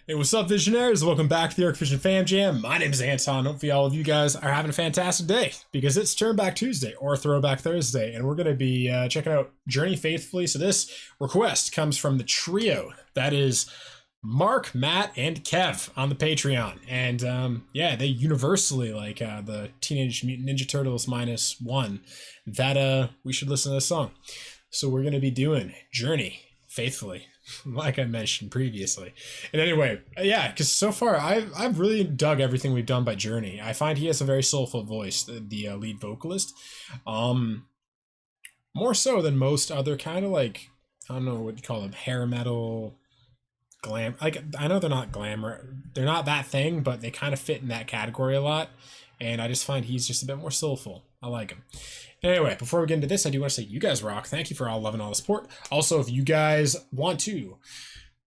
Hey, what's up, Visionaries? Welcome back to the Arc Vision Fam Jam. My name is Anton. Hopefully all of you guys are having a fantastic day because it's Turnback Tuesday or Throwback Thursday, and we're going to be checking out Journey Faithfully. So this request comes from the trio. That is Mark, Matt, and Kev on the Patreon. And yeah, they universally like the Teenage Mutant Ninja Turtles -1 that we should listen to this song. So we're going to be doing Journey Faithfully, like I mentioned previously. And anyway, yeah, because so far I've really dug everything we've done by Journey. I find he has a very soulful voice, the lead vocalist, more so than most other kind of like, I don't know what you call them, hair metal, glam. Like, I know they're not glamour, they're not that thing, but they kind of fit in that category a lot. And I just find he's just a bit more soulful. I like him. Anyway, before we get into this, I do want to say you guys rock. Thank you for all loving all the support. Also, if you guys want to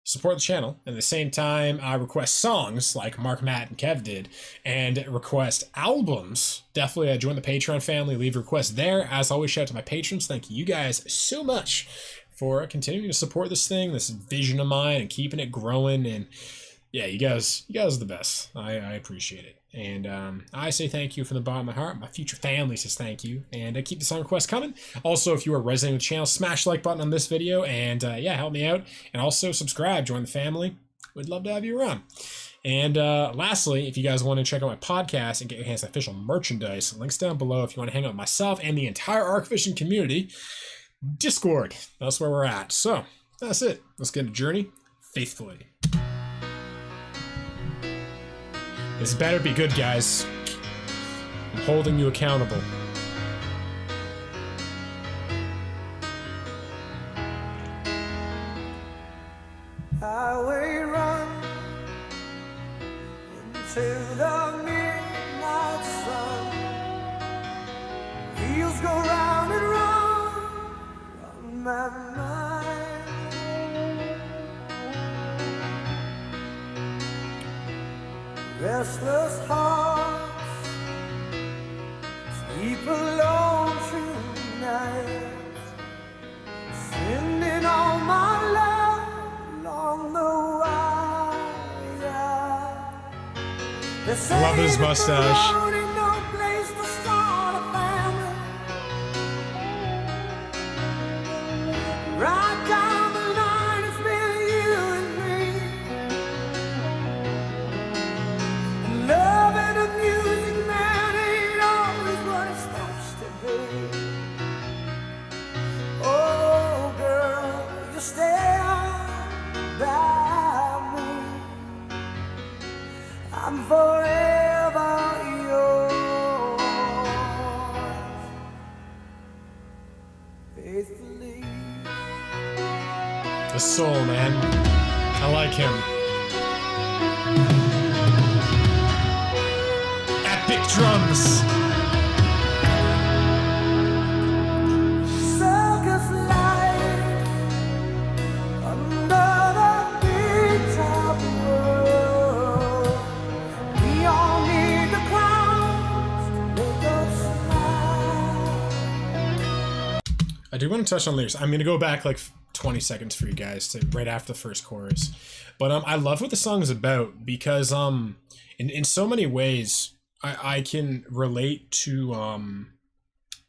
support the channel, and at the same time I request songs like Mark, Matt, and Kev did, and request albums, definitely join the Patreon family, leave requests there. As always, shout out to my patrons. Thank you guys so much for continuing to support this thing, this vision of mine, and keeping it growing. And yeah, you guys are the best. I appreciate it. And I say thank you from the bottom of my heart. My future family says thank you. And keep the song requests coming. Also, if you are resonating with the channel, smash the like button on this video. And yeah, help me out. And also subscribe, join the family. We'd love to have you around. And lastly, if you guys want to check out my podcast and get your hands on official merchandise, links down below if you want to hang out with myself and the entire Arc Vision community. Discord, that's where we're at. So that's it. Let's get a Journey Faithfully. This better be good, guys. I'm holding you accountable. Highway run into the midnight sun. Wheels go round and round my mind. Restless hearts sleep alone through nights, sending all my love along the wire. I love his mustache. No place to start a family. Right down the line, it's been you and me. Love and the music, man, ain't always what it's supposed to be. Oh, girl, you stand by me. I'm forever yours, faithfully. The soul, man. I like him. Epic drums. Circus life under the big top world. We all need the clowns to make us smile. I do want to touch on lyrics. I'm going to go back like 20 seconds for you guys to right after the first chorus. But I love what the song is about because in so many ways I can relate to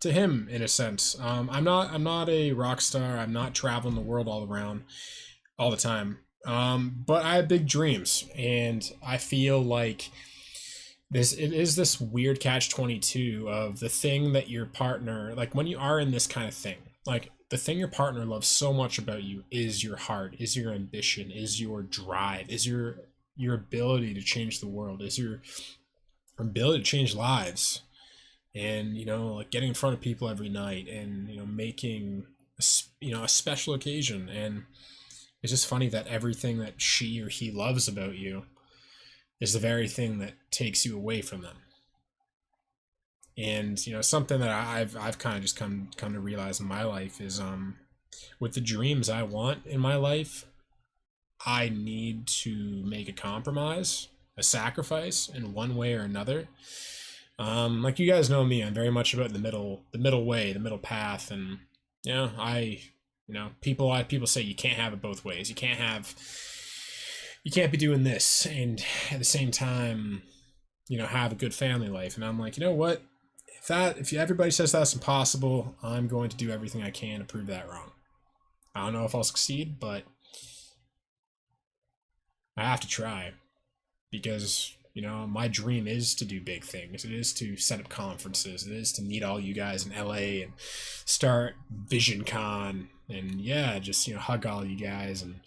him in a sense. I'm not a rock star. I'm not traveling the world all the time. But I have big dreams, and I feel like it is this weird catch-22 of the thing that your partner, like when you are in this kind of thing, like the thing your partner loves so much about you is your heart, is your ambition, is your drive, is your ability to change the world, is your ability to change lives. And like getting in front of people every night and making a special occasion. And it's just funny that everything that she or he loves about you is the very thing that takes you away from them. And something that I've kind of just come to realize in my life is with the dreams I want in my life, I need to make a compromise, a sacrifice in one way or another. Like you guys know me, I'm very much about the middle way, the middle path. And people say you can't have it both ways. You can't have you can't be doing this and at the same time, have a good family life. And I'm like, you know what? If everybody says that's impossible, I'm going to do everything I can to prove that wrong. I don't know if I'll succeed, but I have to try because, my dream is to do big things. It is to set up conferences. It is to meet all you guys in LA and start Vision Con and just, hug all you guys and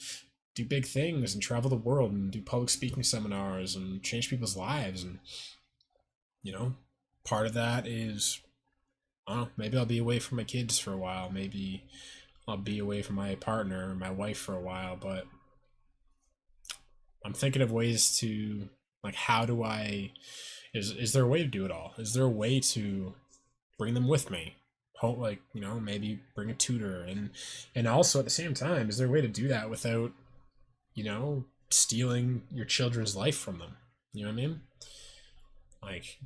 do big things and travel the world and do public speaking seminars and change people's lives. And, part of that is, I don't know, maybe I'll be away from my kids for a while. Maybe I'll be away from my partner or my wife for a while, but I'm thinking of ways to, like, how do I, is there a way to do it all? Is there a way to bring them with me? Like, maybe bring a tutor, and also at the same time, is there a way to do that without, stealing your children's life from them? You know what I mean? Like,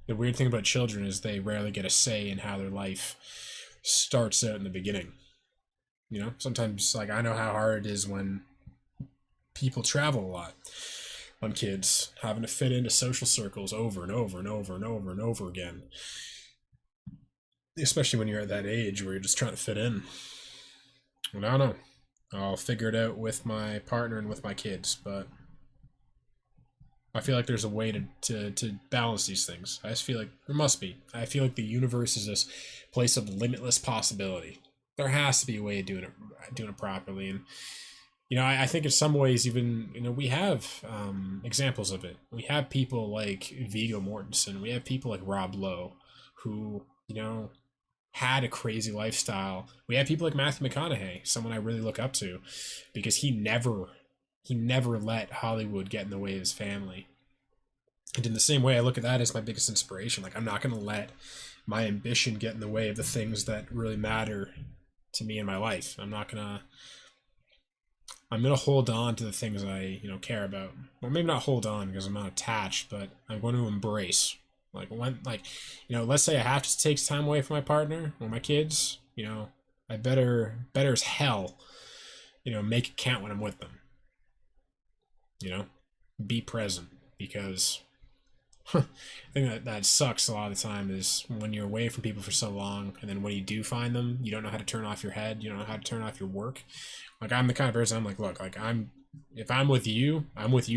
the weird thing about children is they rarely get a say in how their life starts out in the beginning. Sometimes, like, I know how hard it is when people travel a lot, on kids having to fit into social circles over and over and over and over and over again, especially when you're at that age where you're just trying to fit in. And I don't know, I'll figure it out with my partner and with my kids, but I feel like there's a way to balance these things. I just feel like there must be. I feel like the universe is this place of limitless possibility. There has to be a way of doing it properly. And I think in some ways, even, we have examples of it. We have people like Viggo Mortensen. We have people like Rob Lowe who, had a crazy lifestyle. We have people like Matthew McConaughey, someone I really look up to, because he never let Hollywood get in the way of his family. And in the same way, I look at that as my biggest inspiration. Like, I'm not going to let my ambition get in the way of the things that really matter to me in my life. I'm going to hold on to the things I, care about. Well, maybe not hold on because I'm not attached, but I'm going to embrace. Let's say I have to take time away from my partner or my kids, I better as hell, make it count when I'm with them. Be present, because I think that sucks a lot of the time is when you're away from people for so long, and then when you do find them, you don't know how to turn off your head, you don't know how to turn off your work. Like, I'm the kind of person, I'm like, look, like, if I'm with you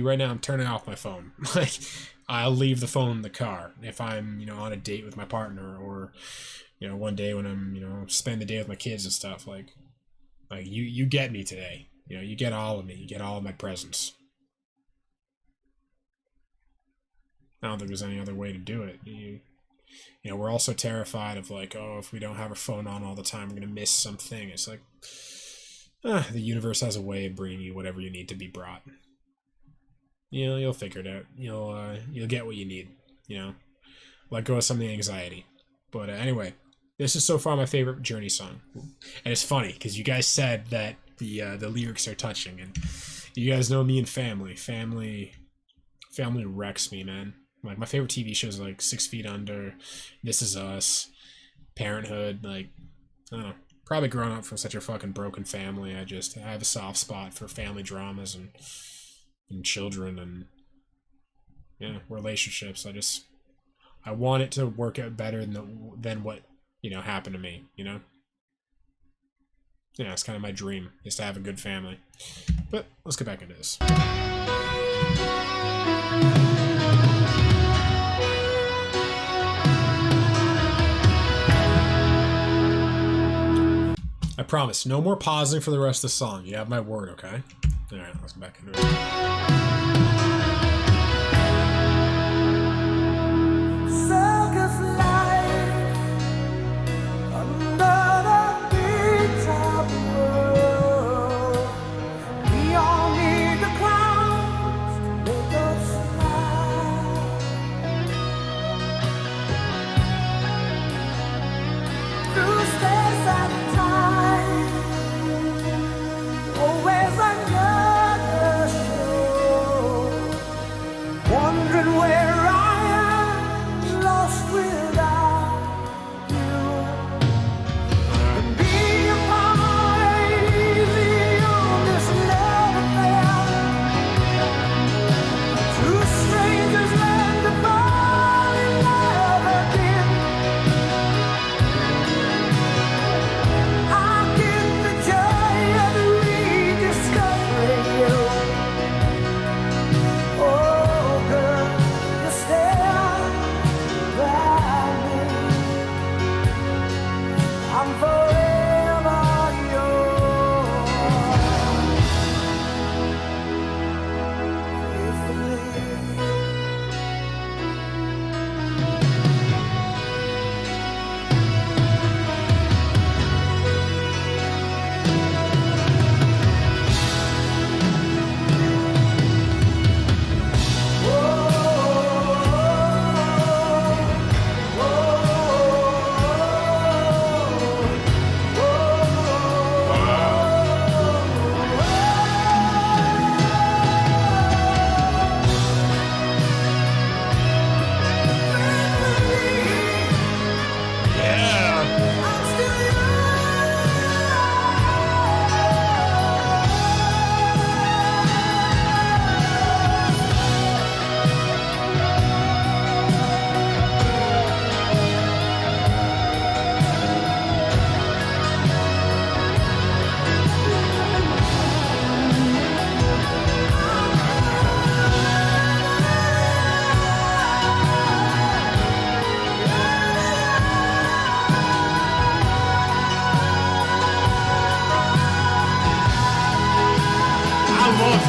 right now, I'm turning off my phone. Like, I'll leave the phone in the car if I'm, on a date with my partner, or, one day when I'm, spend the day with my kids and stuff. Like you get me today. You get all of me. You get all of my presence. I don't think there's any other way to do it. We're also terrified of, like, oh, if we don't have our phone on all the time, we're going to miss something. It's like, the universe has a way of bringing you whatever you need to be brought. You'll figure it out. You'll get what you need. Let go of some of the anxiety. But anyway, this is so far my favorite Journey song, and it's funny because you guys said that the lyrics are touching, and you guys know me and family wrecks me, man. Like, my favorite TV shows are like 6 Feet Under, This Is Us, Parenthood. Like, I don't know. Probably growing up from such a fucking broken family, I have a soft spot for family dramas and children and relationships. I want it to work out better than what happened to me. It's kind of my dream, is to have a good family. But let's get back into this. I promise, no more pausing for the rest of the song. You have my word, okay? Alright, let's get back into it. Circus life under the big top world. We all need the clowns to make us smile. Through space and time, always another show.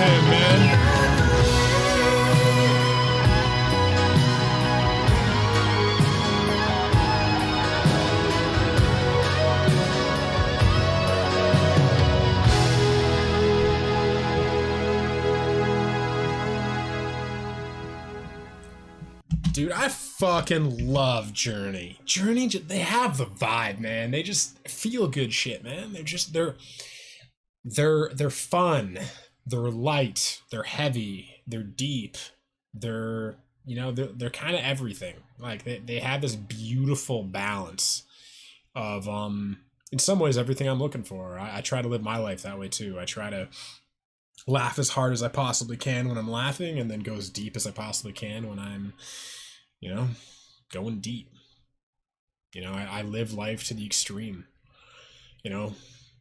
him, man. Dude, I fucking love Journey. Journey, they have the vibe, man. They just feel good shit, man. They're fun. They're light. They're heavy. They're deep. They're kind of everything. Like they have this beautiful balance of in some ways everything I'm looking for. I try to live my life that way too. I try to laugh as hard as I possibly can when I'm laughing, and then go as deep as I possibly can when I'm, going deep. I live life to the extreme. You know,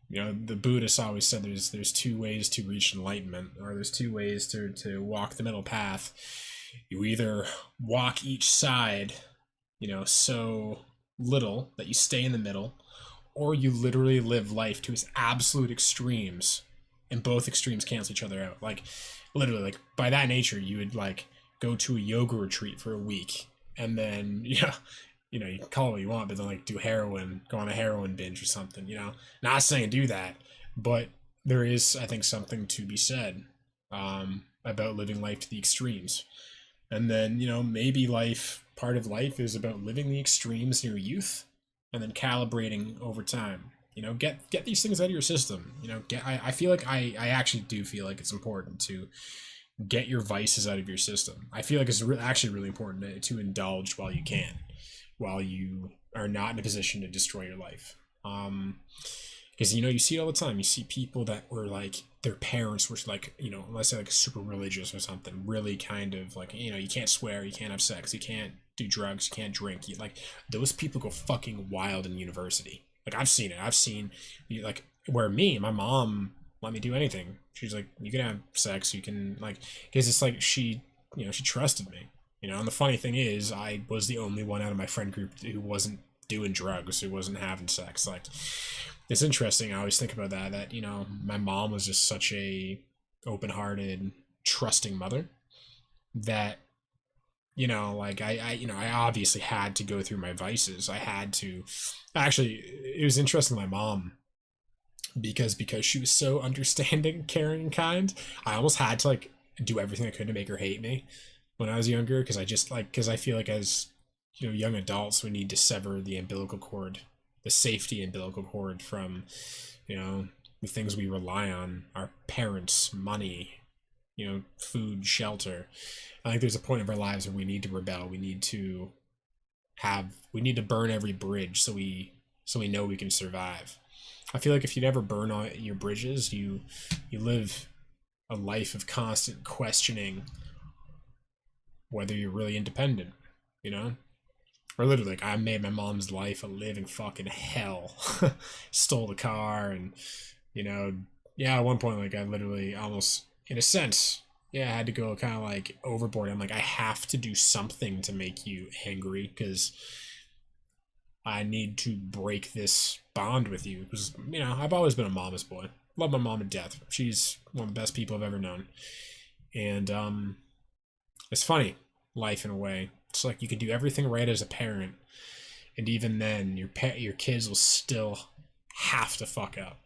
the Buddhists always said there's two ways to reach enlightenment, or there's two ways to walk the middle path. You either walk each side, so little that you stay in the middle, or you literally live life to its absolute extremes, and both extremes cancel each other out. Like, literally, like, by that nature, you would, like, go to a yoga retreat for a week, and then, you can call it what you want, but then, like, do heroin, go on a heroin binge or something, Not saying do that, but there is, I think, something to be said about living life to the extremes. And then, maybe part of life is about living the extremes in your youth, and then calibrating over time. Get these things out of your system. I feel like I actually do feel like it's important to get your vices out of your system. I feel like it's actually really important to indulge while you can, while you are not in a position to destroy your life. Because you see it all the time. You see people that were like, their parents were like, let's say like super religious or something, really kind of like, you can't swear, you can't have sex, you can't do drugs, you can't drink. Like, those people go fucking wild in university. Like, I've seen it. I've seen, like, where my mom let me do anything. She's like, you can have sex, you can, like, because it's like she trusted me. And the funny thing is, I was the only one out of my friend group who wasn't doing drugs, who wasn't having sex. Like, it's interesting. I always think about that, my mom was just such a open-hearted, trusting mother that, I obviously had to go through my vices. I had to, actually, it was interesting, my mom, because she was so understanding, caring, and kind, I almost had to, like, do everything I could to make her hate me when I was younger, because I feel like as, young adults, we need to sever the umbilical cord, the safety umbilical cord from, the things we rely on, our parents, money, food, shelter. I think there's a point of our lives where we need to rebel. We need to burn every bridge so we know we can survive. I feel like if you never burn all your bridges, you live a life of constant questioning whether you're really independent, Or literally, like, I made my mom's life a living fucking hell. Stole the car, and, at one point, like, I literally almost, in a sense, I had to go kind of, like, overboard. I'm like, I have to do something to make you angry, because I need to break this bond with you. Because, I've always been a mama's boy. Love my mom to death. She's one of the best people I've ever known. And, it's funny, life in a way. It's like you can do everything right as a parent, and even then, your kids will still have to fuck up.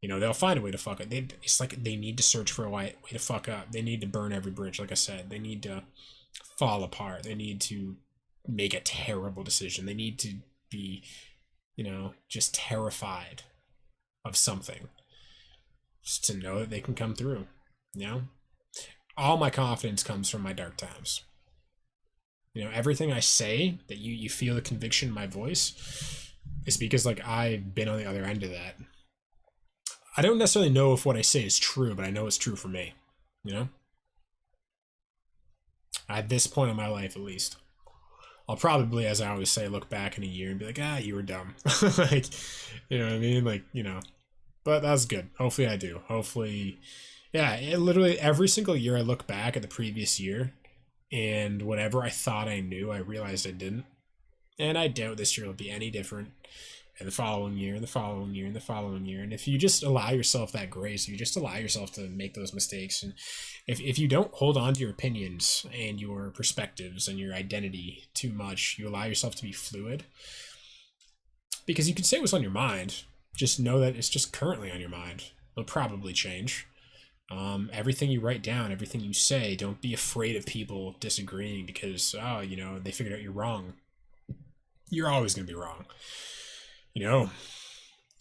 They'll find a way to fuck up. It's like they need to search for a way to fuck up. They need to burn every bridge, like I said. They need to fall apart. They need to make a terrible decision. They need to be, just terrified of something, just to know that they can come through. All my confidence comes from my dark times. Everything I say that you feel the conviction in my voice is because, like, I've been on the other end of that. I don't necessarily know if what I say is true, but I know it's true for me. At this point in my life, at least. I'll probably, as I always say, look back in a year and be like, you were dumb. Like, you know what I mean? Like, but that's good. Hopefully I do. Hopefully, literally every single year I look back at the previous year, and whatever I thought I knew, I realized I didn't. And I doubt this year will be any different. and the following year, and the following year, and the following year. And if you just allow yourself that grace, if you just allow yourself to make those mistakes, and if you don't hold on to your opinions and your perspectives and your identity too much, you allow yourself to be fluid. Because you can say what's on your mind, just know that it's just currently on your mind. It'll probably change. Everything you write down, everything you say, don't be afraid of people disagreeing because, oh, you know, they figured out you're wrong. You're always going to be wrong. You know,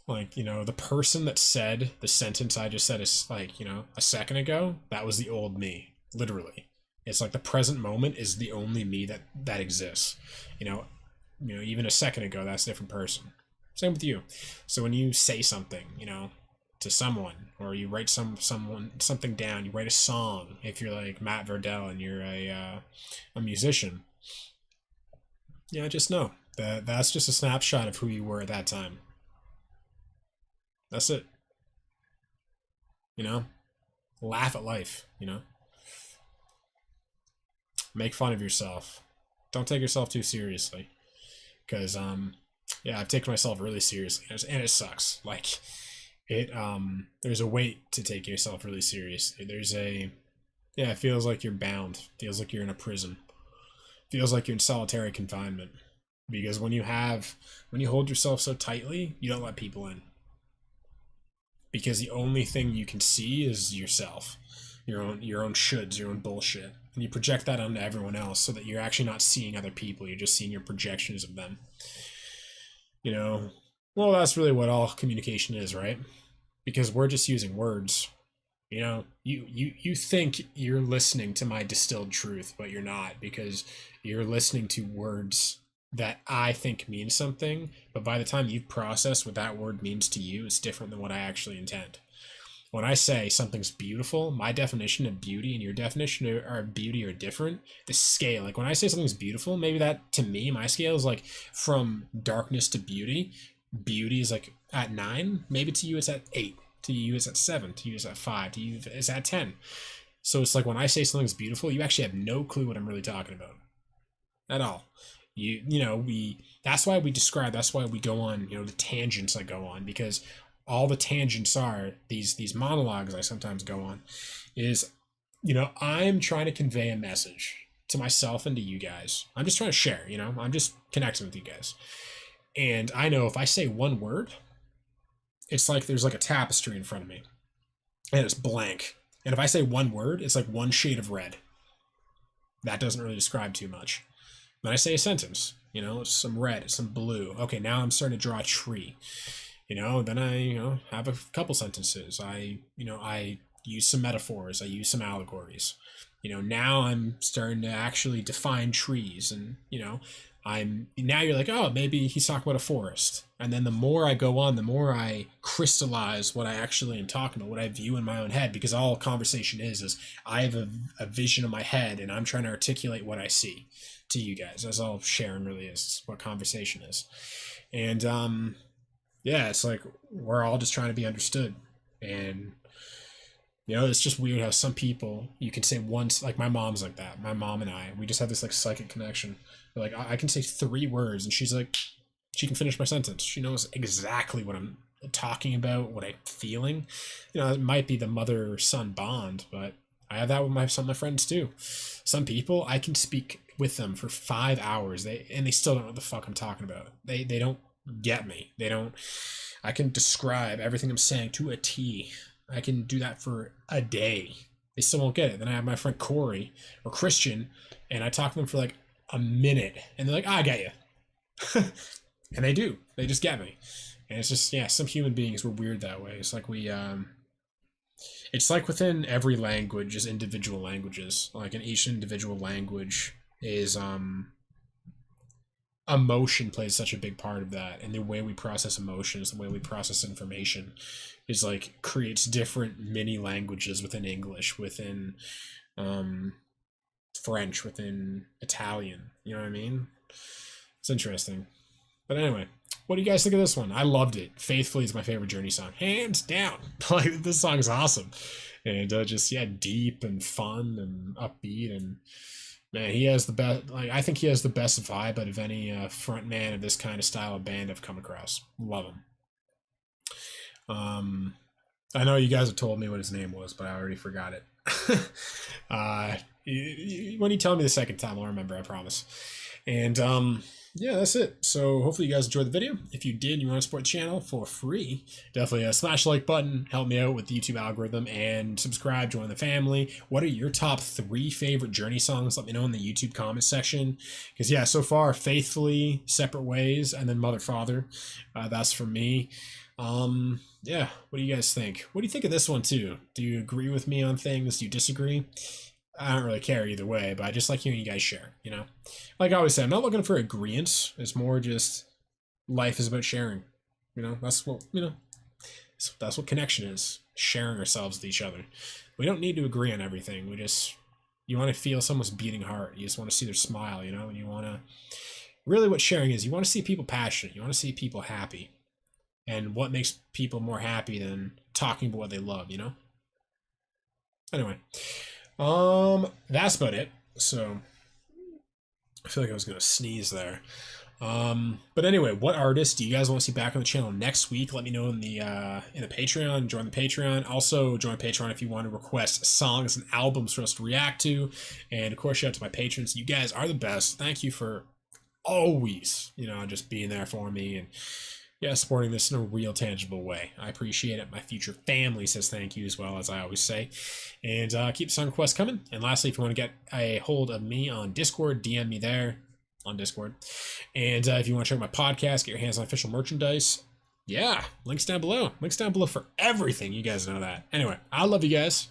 like, you know, the person that said the sentence I just said is like, you know, a second ago, that was the old me, literally. It's like the present moment is the only me that exists. You know, even a second ago, that's a different person. Same with you. So when you say something, you know, to someone, or you write something down, you write a song, if you're like Matt Verdell and you're a musician, yeah, just know that that's just a snapshot of who you were at that time. That's it. You know, laugh at life. You know, make fun of yourself. Don't take yourself too seriously, because yeah, I've taken myself really seriously, and it sucks. Like, there's a weight to take yourself really seriously. Yeah, it feels like you're bound. It feels like you're in a prison. It feels like you're in solitary confinement. Because when you hold yourself so tightly, you don't let people in. Because the only thing you can see is yourself. Your own shoulds, your own bullshit. And you project that onto everyone else so that you're actually not seeing other people, you're just seeing your projections of them. You know, well, that's really what all communication is, right? Because we're just using words. You know, you think you're listening to my distilled truth, but you're not, because you're listening to words that I think mean something, but by the time you've processed what that word means to you, it's different than what I actually intend. When I say something's beautiful, my definition of beauty and your definition of beauty are different. The scale, like when I say something's beautiful, maybe that, to me, my scale is like from darkness to beauty. Beauty is like at 9, maybe to you it's at 8, to you it's at 7, to you it's at 5, to you it's at 10. So it's like when I say something's beautiful, you actually have no clue what I'm really talking about at all. That's why we go on, you know, the tangents I go on, because all the tangents are these monologues I sometimes go on is, you know, I'm trying to convey a message to myself and to you guys. I'm just trying to share, you know, I'm just connecting with you guys. And I know if I say one word, it's like there's like a tapestry in front of me and it's blank. And if I say one word, it's like one shade of red. That doesn't really describe too much. Then I say a sentence, you know, it's some red, it's some blue. Okay, now I'm starting to draw a tree. You know, then I, you know, have a couple sentences. I use some metaphors, I use some allegories. You know, now I'm starting to actually define trees, and, you know, now you're like, oh, maybe he's talking about a forest. And then the more I go on, the more I crystallize what I actually am talking about, what I view in my own head, because all conversation is I have a vision in my head and I'm trying to articulate what I see to you guys. That's all sharing really is, what conversation is. And yeah, it's like we're all just trying to be understood. And, you know, it's just weird how some people, you can say once, like my mom's like that. My mom and we just have this like psychic connection. Like I can say 3 words and she's like, she can finish my sentence. She knows exactly what I'm talking about, what I'm feeling. You know, it might be the mother-son bond, but I have that with some of my friends too. Some people, I can speak with them for 5 hours, and they still don't know what the fuck I'm talking about. They don't get me. I can describe everything I'm saying to a T. I can do that for a day. They still won't get it. Then I have my friend Corey or Christian, and I talk to them for like a minute, and they're like, I get you. And they do. They just get me. And it's just, yeah, some human beings were weird that way. It's like it's like within every language, just individual languages. Like in each individual language is emotion plays such a big part of that, and the way we process emotions, the way we process information is like creates different mini languages within English, within French, within Italian. You know what I mean? It's interesting. But anyway, what do you guys think of this one? I loved it. Faithfully is my favorite Journey song, hands down. Like, this song is awesome, and just, yeah, deep and fun and upbeat, and Man, he has the best. Like, I think he has the best vibe out of any front man of this kind of style of band I've come across. Love him. I know you guys have told me what his name was, but I already forgot it. When you tell me the second time, I'll remember. I promise. And yeah, that's it. So hopefully you guys enjoyed the video. If you did and you want to support the channel for free, definitely smash the like button, help me out with the YouTube algorithm, and subscribe, join the family. What are your top 3 favorite Journey songs? Let me know in the YouTube comment section. Because yeah, so far, Faithfully, Separate Ways, and then Mother Father. That's from me. Yeah, what do you guys think? What do you think of this one too? Do you agree with me on things? Do you disagree? I don't really care either way, but I just like hearing you guys share, you know? Like I always say, I'm not looking for agreement. It's more just life is about sharing. You know, that's what, you know, that's what connection is. Sharing ourselves with each other. We don't need to agree on everything. You want to feel someone's beating heart. You just want to see their smile, you know? And you want to, really what sharing is, you want to see people passionate. You want to see people happy. And what makes people more happy than talking about what they love, you know? Anyway. That's about it. So I feel like I was gonna sneeze there. But anyway, what artists do you guys want to see back on the channel next week? Let me know in the Patreon. Join the Patreon. Also join Patreon if you want to request songs and albums for us to react to. And of course, shout out to my patrons. You guys are the best. Thank you for always, you know, just being there for me and yeah, supporting this in a real tangible way. I appreciate it. My future family says thank you as well, as I always say. And keep song requests coming. And lastly, if you want to get a hold of me on Discord, DM me there on Discord. And if you want to check out my podcast, get your hands on official merchandise. Yeah, links down below. Links down below for everything. You guys know that. Anyway, I love you guys.